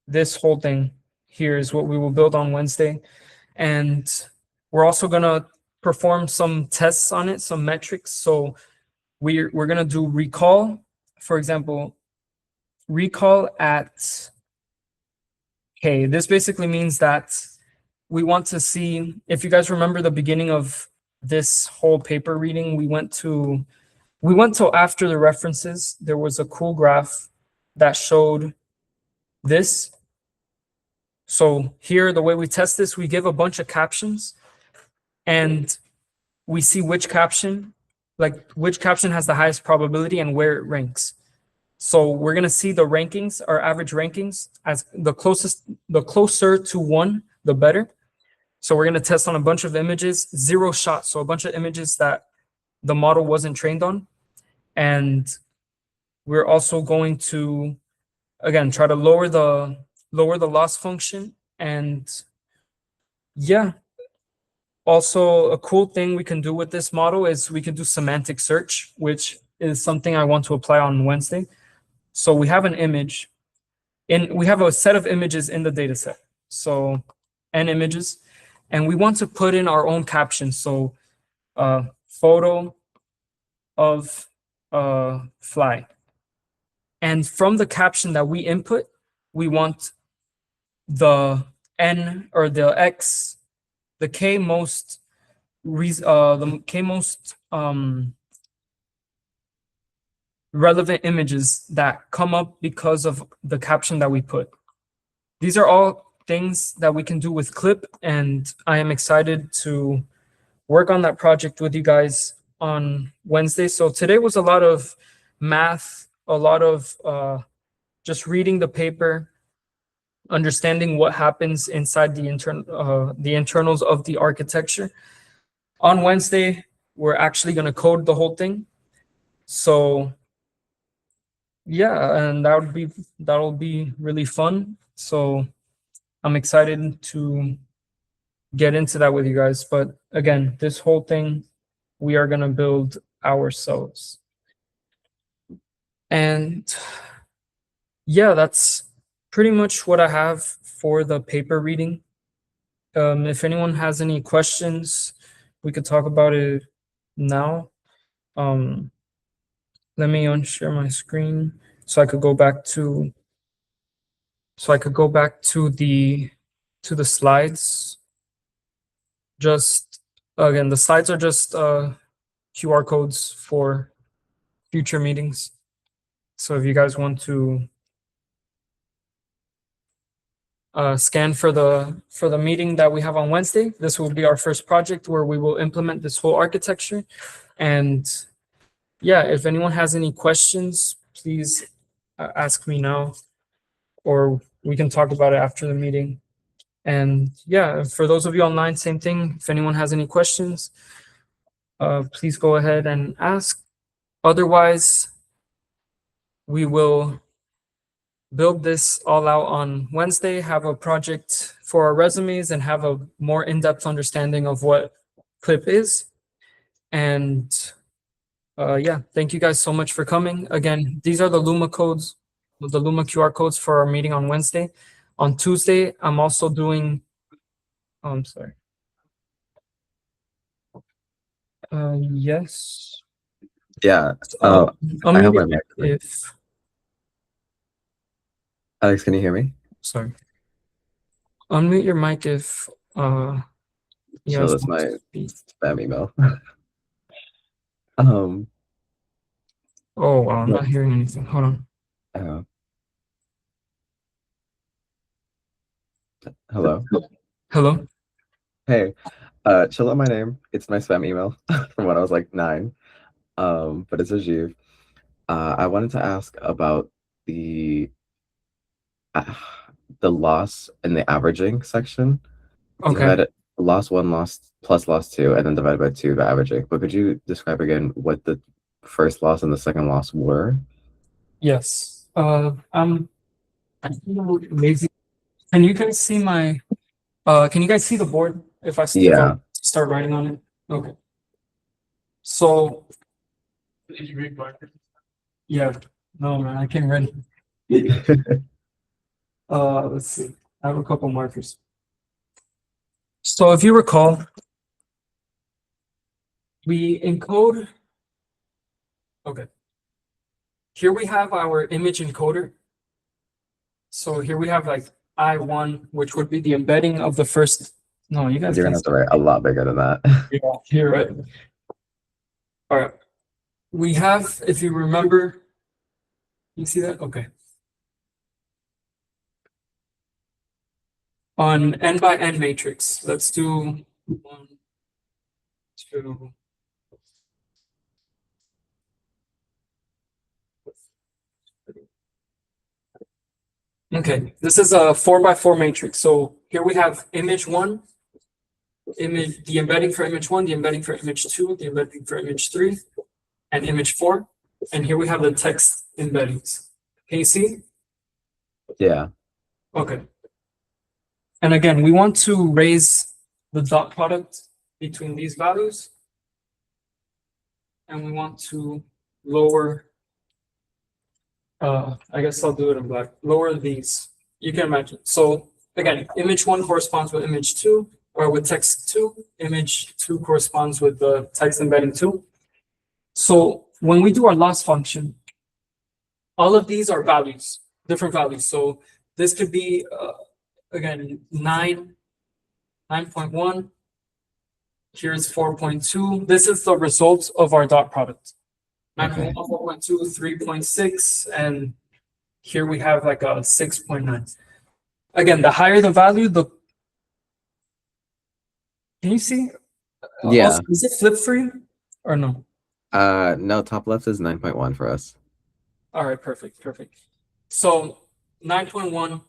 This whole thing here is what we will build on Wednesday. And we're also going to perform some tests on it, some metrics. So we're going to do recall. For example, recall at K. This basically means that we want to see, if you guys remember the beginning of this whole paper reading, we went till after the references. There was a cool graph that showed this. So here, the way we test this, we give a bunch of captions and we see which caption has the highest probability and where it ranks. So we're going to see the rankings, our average rankings, as the closer to 1, the better. So we're going to test on a bunch of images, 0 shots. So a bunch of images that the model wasn't trained on. And we're also going to, again, try to lower the loss function. And yeah, also a cool thing we can do with this model is we can do semantic search, which is something I want to apply on Wednesday. So we have an image, we have a set of images in the data set. So n images, and we want to put in our own caption. So photo of fly. And from the caption that we input, we want the n or the x, the k most relevant images that come up because of the caption that we put. These are all things that we can do with Clip, and I am excited to work on that project with you guys on Wednesday. So today was a lot of math, a lot of just reading the paper, understanding what happens inside the internals of the architecture. On Wednesday, we're actually going to code the whole thing. So yeah, and that'll be really fun. So I'm excited to get into that with you guys. But again, this whole thing we are going to build ourselves. And yeah, that's pretty much what I have for the paper reading. If anyone has any questions, we could talk about it now. Let me unshare my screen so I could go back to the slides. Just again, the slides are just QR codes for future meetings. So if you guys want to scan for the meeting that we have on Wednesday. This will be our first project where we will implement this whole architecture. And yeah, if anyone has any questions, please ask me now, or we can talk about it after the meeting. And yeah, for those of you online, same thing. If anyone has any questions, please go ahead and ask. Otherwise, we will build this all out on Wednesday, have a project for our resumes, and have a more in-depth understanding of what CLIP is. And yeah, thank you guys so much for coming. Again, these are the Luma codes, the Luma QR codes for our meeting on Wednesday. On Tuesday, I'm also doing, oh, I'm sorry. Yes. Yeah. I have my mic. If Alex, can you hear me? sorry. Unmute your mic if So that's my spam email. Oh wow, I'm not hearing anything. Hold on. Hello. Hello. Hey, chill out my name. It's my spam email from when I was like 9. But it's Ajiv. I wanted to ask about the loss in the averaging section. You Okay. had loss 1, loss plus loss 2, and then divided by 2, the averaging. But could you describe again what the first loss and the second loss were? Yes. I'm a little lazy. Can you guys see my can you guys see the board if I start writing on it? Okay. So did you read markers? Yeah. No man, I can't read it. Let's see. I have a couple markers. So if you recall, we encode. Okay. Here we have our image encoder. So here we have like I1, which would be the embedding of the first. No, you guys. You're gonna have to write a lot bigger than that. Yeah, here, right. All right. We have, if you remember, you see that? Okay. On n by n matrix, let's do 1, 2. Okay, this is a 4 by 4 matrix. So here we have image 1, the embedding for image 1, the embedding for image 2, the embedding for image 3, and image 4. And here we have the text embeddings. Can you see? Yeah. Okay. And again, we want to raise the dot product between these values. And we want to lower, I guess I'll do it in black, lower these. You can imagine. So again, image 1 corresponds with image 2, or with text 2. Image 2 corresponds with the text embedding 2. So when we do our loss function, all of these are values, different values. So this could be, again, 9.1. Here's 4.2. This is the result of our dot product. 9.1, 4.2, 3.6, and here we have like a 6.9. Again, the higher the value, the. Can you see? Yeah. Also, is it flip for you or no? No, top left is 9.1 for us. All right, perfect. So 9.1,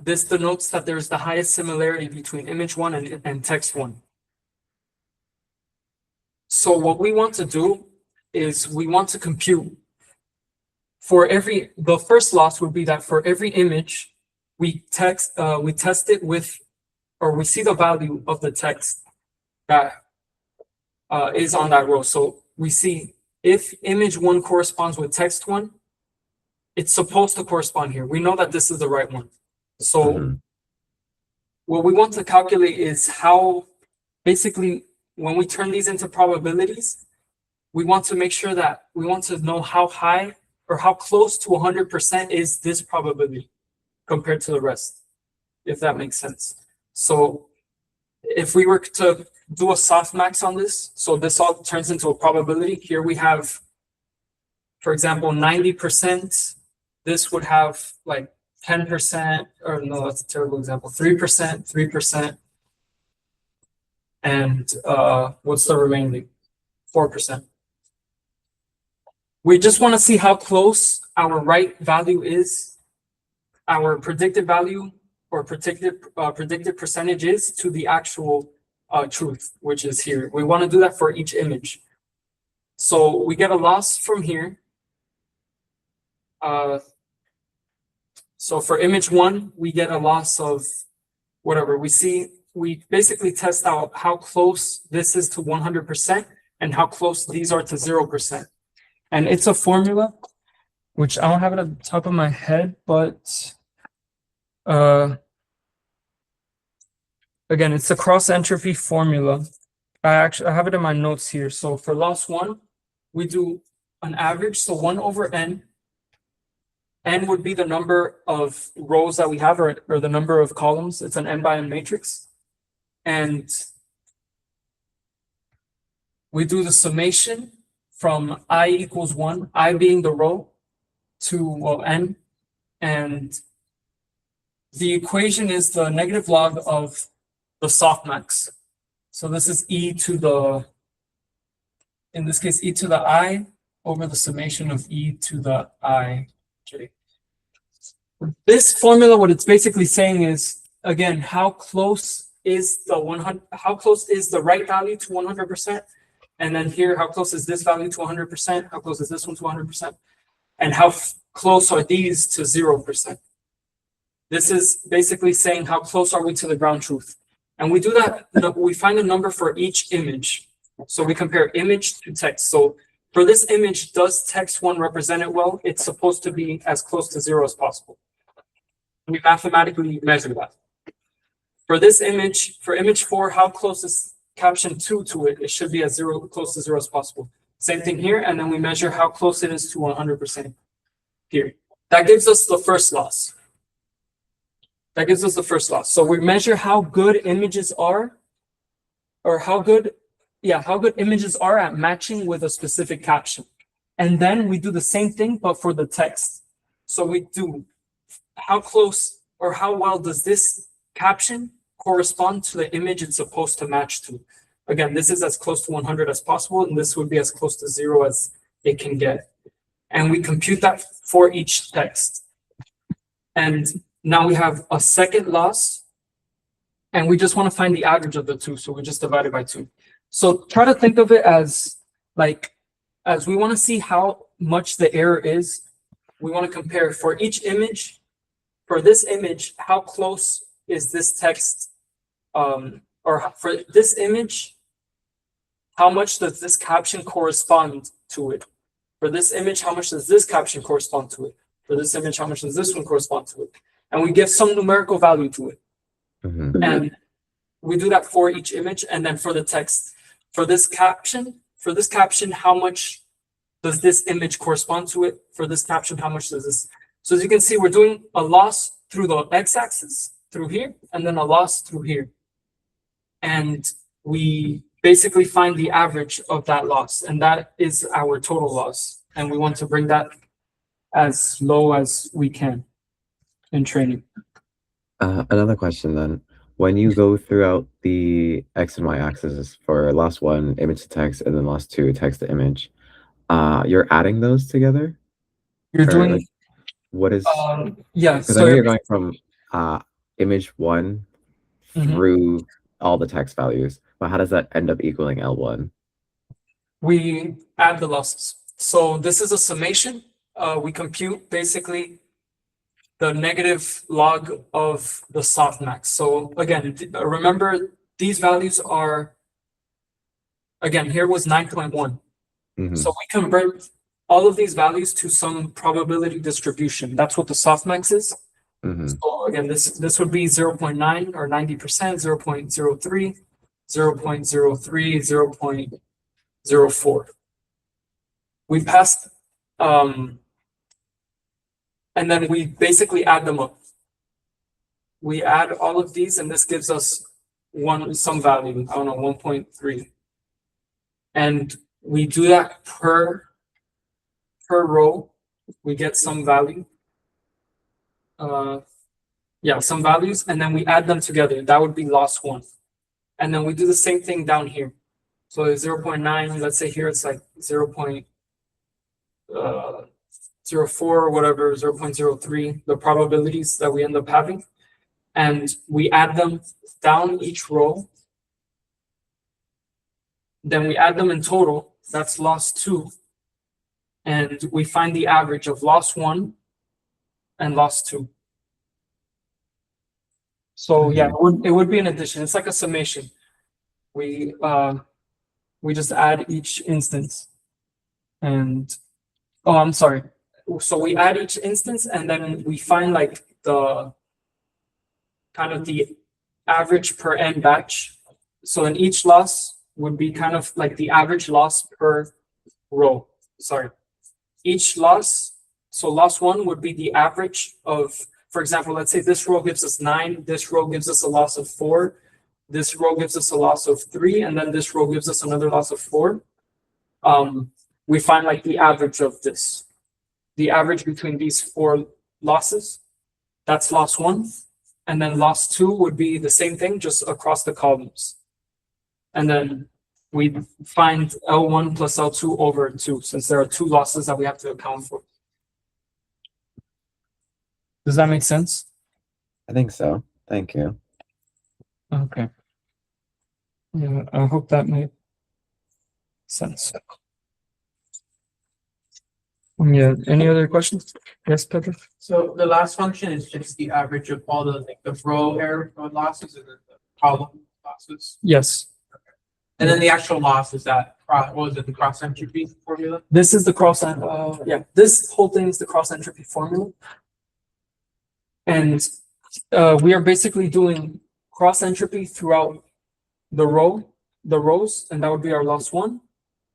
this denotes that there's the highest similarity between image 1 and text 1. So what we want to do is we want to compute for the first loss would be that for every image, we test it with, or we see the value of the text that is on that row. So we see if image 1 corresponds with text 1, it's supposed to correspond here. We know that this is the right one. So what we want to calculate is how, basically, when we turn these into probabilities, we want to make sure that we want to know how high or how close to 100% is this probability compared to the rest, if that makes sense. So if we were to do a softmax on this, so this all turns into a probability. Here we have, for example, 90%. This would have like 10%, or no, that's a terrible example, 3%, 3%, and what's the remaining? 4%. We just want to see how close our right value is, our predicted value or predicted percentage is to the actual truth, which is here. We want to do that for each image. So we get a loss from here. So for image 1, we get a loss of whatever. We basically test out how close this is to 100% and how close these are to 0%. And it's a formula, which I don't have it at the top of my head, but again, it's a cross entropy formula. I have it in my notes here. So for loss 1, we do an average, so 1 over n. N would be the number of rows that we have, or the number of columns. It's an n by n matrix. And we do the summation from I equals 1, I being the row, to, well, n. And the equation is the negative log of the softmax. So this is e to the, in this case, e to the I over the summation of e to the I. Okay. This formula, what it's basically saying is, again, how close is the right value to 100%? And then here, how close is this value to 100%? How close is this one to 100%? And how close are these to 0%? This is basically saying how close are we to the ground truth. And we do that, we find a number for each image. So we compare image to text. So for this image, does text 1 represent it well? It's supposed to be as close to 0 as possible. We mathematically measure that. For this image, for image 4, how close is caption 2 to it? It should be as close to 0 as possible. Same thing here, and then we measure how close it is to 100% here. That gives us the first loss. So we measure how good images are, or how good images are at matching with a specific caption. And then we do the same thing, but for the text. So we do how close or how well does this caption correspond to the image it's supposed to match to. Again, this is as close to 100 as possible, and this would be as close to 0 as it can get. And we compute that for each text. And now we have a second loss, and we just want to find the average of the two, so we just divide it by 2. So try to think of it as as we want to see how much the error is, we want to compare for each image. For this image, how close is this text, or for this image, how much does this caption correspond to it? For this image, how much does this caption correspond to it? For this image, how much does this one correspond to it? And we give some numerical value to it. Mm-hmm. And we do that for each image. And then for the text, for this caption, how much does this image correspond to it? For this caption, how much does this? So as you can see, we're doing a loss through the x-axis, through here, and then a loss through here. And we basically find the average of that loss, and that is our total loss. And we want to bring that as low as we can in training. Another question then. When you go throughout the x and y axes for loss 1, image to text, and then loss 2, text to image, you're adding those together? You're doing, like, what is, yeah. because So I know you're going from image 1 Mhm. through all the text values, but how does that end up equaling L1? We add the losses. So this is a summation. We compute basically the negative log of the softmax. So again, remember these values are, again, here was 9.1. Mhm. So we convert all of these values to some probability distribution. That's what the softmax is. Mhm. So again, this would be 0.9 or 90%, 0.03, 0.03, 0.04. We passed, and then we basically add them up. We add all of these, and this gives us some value, I don't know, 1.3. And we do that per row. We get some value. some values, and then we add them together. That would be loss one. And then we do the same thing down here. So it's 0.9, let's say here it's like 0.04 or whatever, 0.03, the probabilities that we end up having. And we add them down each row. Then we add them in total, that's loss two. And we find the average of loss one and loss two. So yeah, it would be an addition. It's like a summation. We just add each instance. And oh, I'm sorry. So we add each instance and then we find like the kind of the average per n batch. So in each loss would be kind of like the average loss per row. Sorry. Each loss, so loss one would be the average of, for example, let's say this row gives us 9, this row gives us a loss of 4, this row gives us a loss of 3, and then this row gives us another loss of 4. We find like the average of this. The average between these 4 losses, that's loss one. And then loss two would be the same thing, just across the columns. And then we find L1 plus L2 over 2, since there are 2 losses that we have to account for. Does that make sense? I think so. Thank you. Okay. Yeah, I hope that made sense. Yeah, any other questions? Yes, Pedro? So the last function is just the average of all the like the row error losses and then the column losses. Yes. And then the actual loss is that what was it, the cross entropy formula? This is the this whole thing is the cross entropy formula. And we are basically doing cross entropy throughout the rows, and that would be our loss one.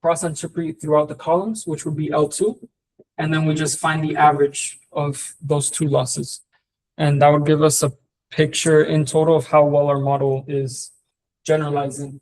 Cross entropy throughout the columns, which would be L2. And then we just find the average of those 2 losses. And that would give us a picture in total of how well our model is generalizing